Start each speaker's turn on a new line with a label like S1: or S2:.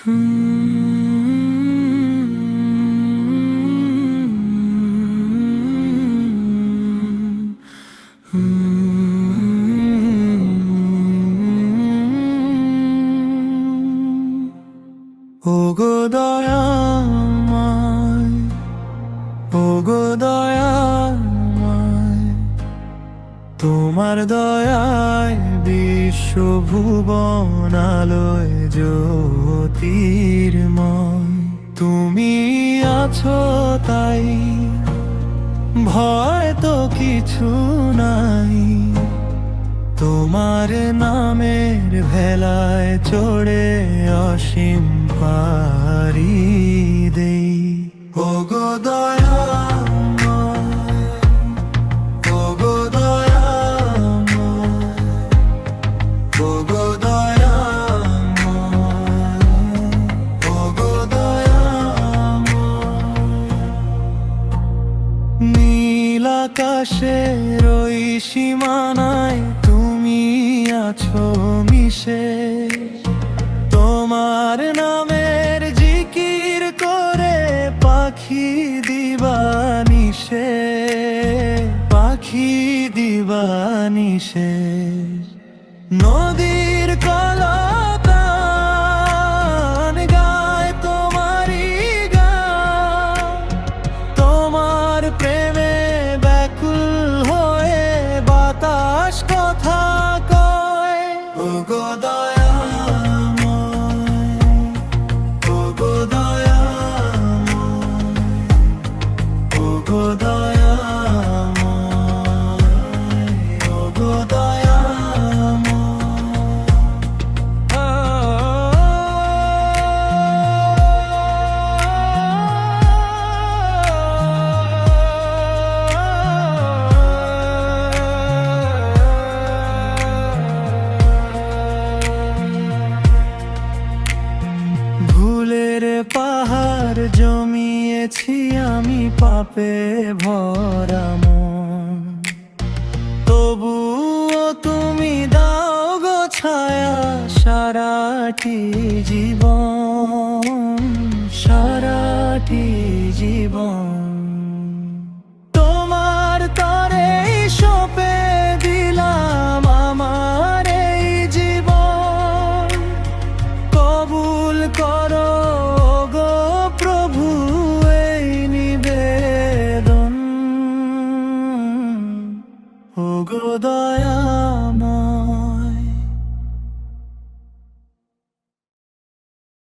S1: ওগো দয়াময়, ওগো দয়াময়, তোমার দয়ায় বিশ্বভুবন আলোয় জ্যোতির্ময়। তুমি আছো তাই ভয় তো কিছু নাই, তোমার নামের ভেলায় চড়ে অসীম পারি দেই। ওগো দয়াময়, ওগো দয়াময়, ওগো দয়াময়, ওগো দয়াময়। নীল আকাশের ওই সীমানায় তুমি আছো মিশে, তোমার নামের জিকির করে পাখি দিবানিশে, পাখি দিবানিশে। নদীর কলতান গায় তোমারই গান, তোমার প্রেমে ব্যাকুল হয়ে বাতাস কথা কয়। ওগো দয়াময়, ওগো দয়াময়, ওগো দয়াময়, ওগো দয়াময়। ভুলের পাহাড় জমিয়েছি আমি পাপে ভরা মন, তবুও তুমি দাও গো ছায়া সারাটি জীবন, সারাটি জীবন। তোমার তরে সঁপে দিলাম আমার এই জীবন, কবুল করো